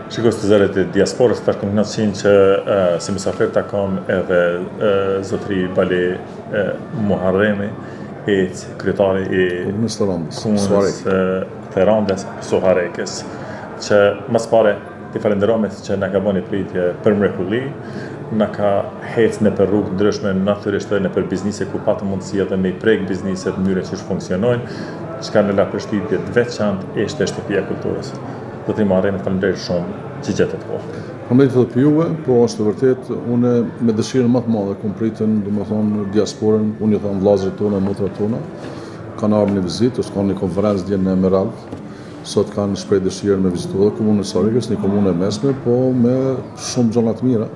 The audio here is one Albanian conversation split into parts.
Shikos të zëret e diasporës tash kam kënaqësinë që si mysafir takon edhe zotëri Bali Muharremi, kryetari i Komunës të Randës Soharekës, që mas pare t'i falenderojmë që na ka bënë pritje për mrekulli, na ka hecë në për rrugë ndryshme, natyrisht edhe në për biznise ku patë mundësi edhe me i prek bizniset në mënyrë që funksionojnë, çka në la përshtypje të veçantë ishte shtëpia e kulturës. Do t'i marrëm falenderoj shumë që gjetët kohë. Falenderoj edhe për juve, po është vërtet unë me dëshirën më të madhe kum pritën, domethënë diasporën, unë i them vllazërit tonë, motrat tona, kanë ardhur në vizitë, është kanë një konferencë dje në Emerald. Sot kanë shpreh dëshirën me vizitu edhe komunën e Soharekës, një komunë e mesme, po me shumë gjëra të mira.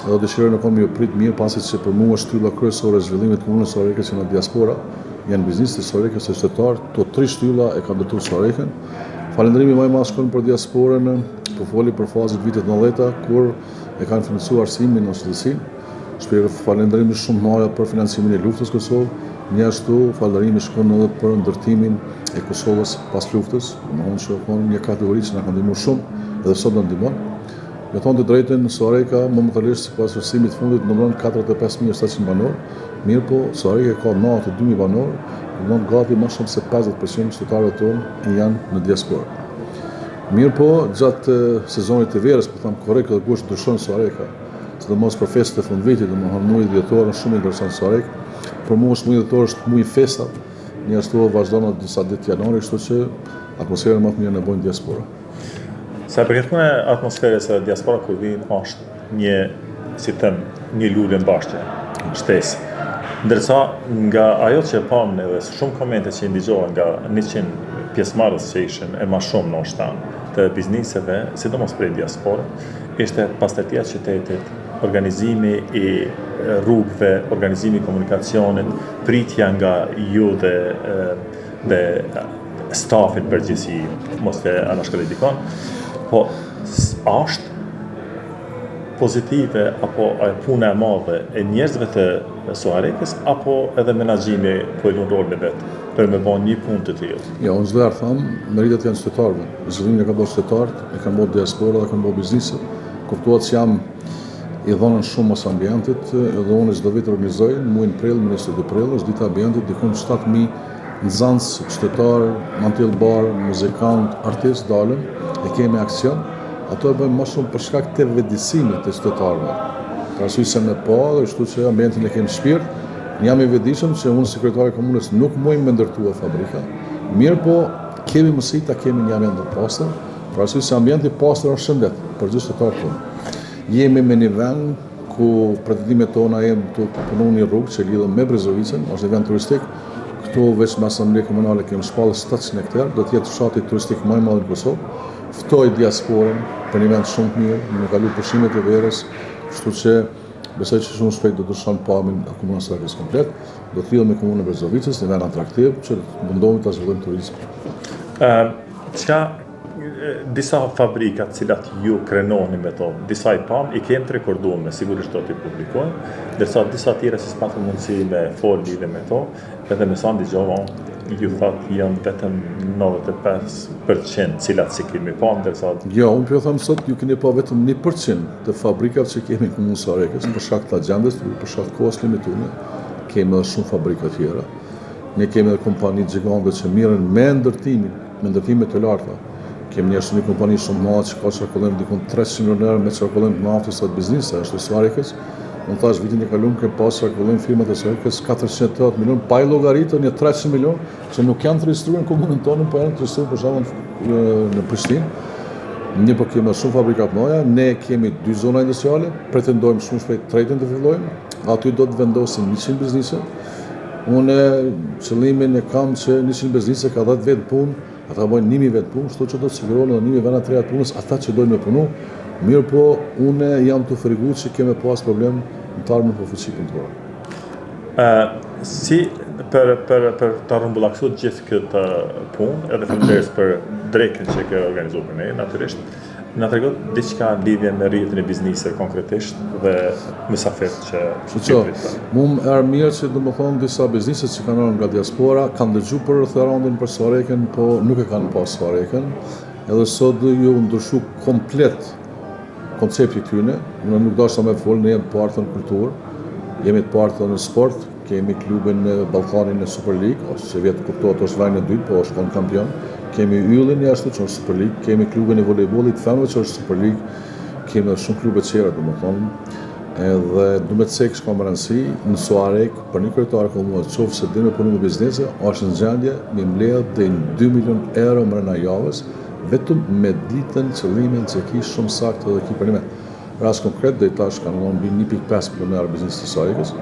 Edhe dëshirën e kam ju prit mirë, pasi që për mua shtylla kryesore e zhvillimit të komunës së Soharekës janë diaspora, janë bizneset e Soharekës së qytetar, to 3 shtylla e kanë ndërtuar Soharekën. Falënderimi më i madh shkon për diasporën, po foli për fazën vitet 90-ta kur e kanë financuar arsimin në qytetësinë. Shpreh falënderimi shumë të madh për financimin e luftës Kosovë. Njështu falënderimi shkon edhe për ndërtimin e Kosovës pas luftës, domethënë që kanë një kategori që na kanë ndihmuar shumë edhe sot na ndihmon. Me thonë të drejtën, Sohareka momentalisht sipas arsimit të fundit numëron 45.700 banor, mirë po Sohareka ka 92.000 banor, domethënë gati më shumë se 50% qytetarëve tonë janë në diasporë. Mirë po gjatë sezonit të verës, po them korrekt, edhe kush ndryshon Sohareka, sidomos për festët e fundvitit, domethënë muaji dhjetor është shumë interesant Sohareka. Për mua muaji dhjetor është muaji festa, njështu vazhdon në disa ditë janari, kështu që atmosferën më të mirë në bojnë diaspora. Sa përket më atmosferës e diaspora kur vin është një, si them, një lule mbashkje, shtesë. Ndërsa nga ajo që pam edhe shumë komente që ndigjohen nga 100 pjesëmarrës që ishin e më shumë në shtan të bizniseve, sidomos prej diasporë, ishte pastërtia e qytetit, organizimi i rrugëve, organizimi i komunikacionit, pritja nga ju dhe stafit përgjithësi, mos të anashkëllej dikon, po është pozitive apo puna e madhe e njerëzve të Soharekës apo edhe menaxhimi po e lën rolin e vet për me bën një punë të tillë. Jo, unë zëdar tham, meritat janë qytetarëve. Zhvillimin e ka bërë qytetarët, e kanë bërë diaspora, e kanë bërë biznise. Kuptohet se jam i dhënën shumë mos ambientit, edhe unë çdo vit organizoj në muajin prill, në 22 prill, është dita e ambientit, dikon 7.000 nxënës, qytetarë, mantill bar, muzikant, artist dalën, e kemi aksion. Ato e bëjmë më shumë për shkak të vetëdijësimit të qytetarëve. Për arsye se me pa, kështu që ambientin e kemi shpirt. Jam i vetëdijshëm se unë si kryetari i komunës nuk muj me ndërtua fabrika. Mirë po, kemi mundësi ta kemi një ambient të pastër, për arsye se ambienti i pastër është shëndet për gjithë qytetarët tonë. Jemi me një vend ku pretendimet tona janë të punojmë një rrugë që lidhet me Brezovicën, është një vend turistik. Këtu veç me asamble komunale kemi shpallë 700 hektar, do të jetë fshati turistik më i madh në Kosovë. Ftoj diasporën për një vend shumë të mirë, në kalu pushimet e verës, kështu që besoj që shumë shpejt do të shon pamin e komunës së Soharekës komplet, do të lidhet me komunën e Brezovicës, një vend atraktiv që mundohemi ta zhvillojmë turizmin. Çka disa fabrika të cilat ju krenoni me to, disa i pam, i kemë të rekorduar me sigurisht do t'i publikojmë, ndërsa disa tjera si s'patën mundësi me folë lidhe me to, edhe me sa ndigjova ju thatë janë vetëm 95% cilat si kemi pa, ndërsa... Jo, unë për thamë sot, ju keni pa vetëm 1% të fabrikat që kemi në komunën e Soharekës, për shkak të agjendës, për shkak të kohës limituar, kemi edhe shumë fabrika tjera. Ne kemi edhe kompani gjigante që mirën me ndërtime të larta. Kemi një kompani shumë madhe që ka qarkullim dikon 300 milioner me qarkullim të naftës së biznesit, është e Soharekës. Unë thash vitin e kaluar ke pas qarkullim firmat e Soharekës 480 milion, pa i llogaritur një 300 milion që nuk janë të regjistruar në komunën tonë, po janë të regjistruar për shembull në Prishtinë. Ne po kemi shumë fabrika të mëdha, ne kemi 2 zona industriale, pretendojmë shumë shpejt tretën të fillojmë. Aty do të vendosin 100 biznise. Unë qëllimin e kam që 100 biznise ka 10 vetë punë, ata bojnë 1000 vetë punë, kështu që do të sigurohen edhe 1000 vena të reja të punës, ata që dojnë me punu. Mirë po, unë jam të friguar që kemi pas problem në të ardhmen për fuqi punëtore. Si për të rrumbullaksuar gjithë këtë punë, edhe falënderes për drekën që ke organizuar për ne, natyrisht, na tregon diçka lidhje me rritjen e biznesit konkretisht dhe mysafirët që Mu më mirë që domethënë disa bizneset që kanë ardhur nga diaspora kanë dëgjuar për rretharandin për Soharekën, po nuk e kanë pas Soharekën. edhe sot ju ndryshu komplet koncepti këtyne, unë nuk dashta me folë, ne jemi të partë në kulturë, jemi të partë në sport, kemi klubin në Ballkanin në Super League, ose vjetë kuptohet është vajnë e dytë, po është konë kampion, kemi yllin jashtu që është Super League, kemi klubin e volejbolit femëve që është Super League, kemi edhe shumë klube tjera, edhe du me të cekë shka më rëndësi, në Suarek, për një kryetar ka mua qofë se din me punu me biznese, është në gjendje me mbledh dhe në 2 milion euro mrena javës, vetëm me ditën qëllimin që ki shumë saktë dhe ki për një me. Ras konkret, dhe i tash ka në mbi 1.5 milion biznes të Suarekës,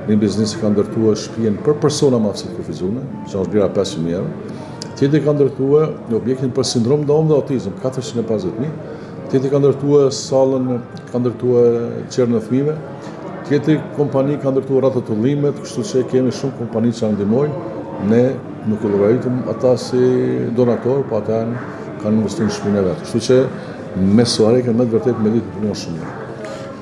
një biznes ka ndërtua shpijen për persona mafësit kufizune, që është bira 500.000 euro, tjetër ka ndërtua një objektin për sindrom dhe autizm, 450.000, tjetër ka ndërtua salën, ka ndërtua qerën e fëmijëve, tjetër kompani ka ndërtua ratë të tullimet, kështu që kemi shumë kompani që ndihmojnë, ne nuk e llogaritëm ata si donator, po ata kanë investuar në shpinën e vet. Kështu që me Suarekën me të vërtet me ditë punon shumë.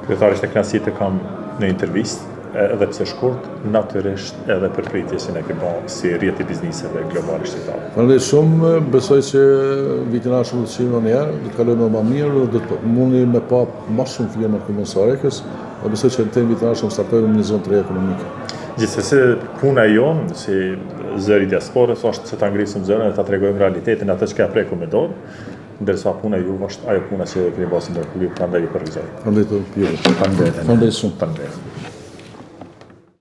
Kryetarisht e kënaqësi të kam në intervistë, edhe pse shkurt, natyrisht edhe për kritjesin e ke bërë si rrjeti i bizneseve global shqiptar. Faleminderit shumë, besoj që vitin ashtu do të shihemi në herë, do të kalojmë më mirë, do të mundi me pa më shumë firma të Suarekës, dhe besoj që në vitin ashtu startojmë në një zonë të re ekonomike. Gjithsesi, puna jonë si zëri diasporës është që ta ngrisim zërin dhe ta tregojmë realitetin atë që ka prekur me dorë, ndërsa puna juve është ajo puna që keni bërë ndër klub, prandaj ju përgëzoj. Faleminderit shumë. Faleminderit.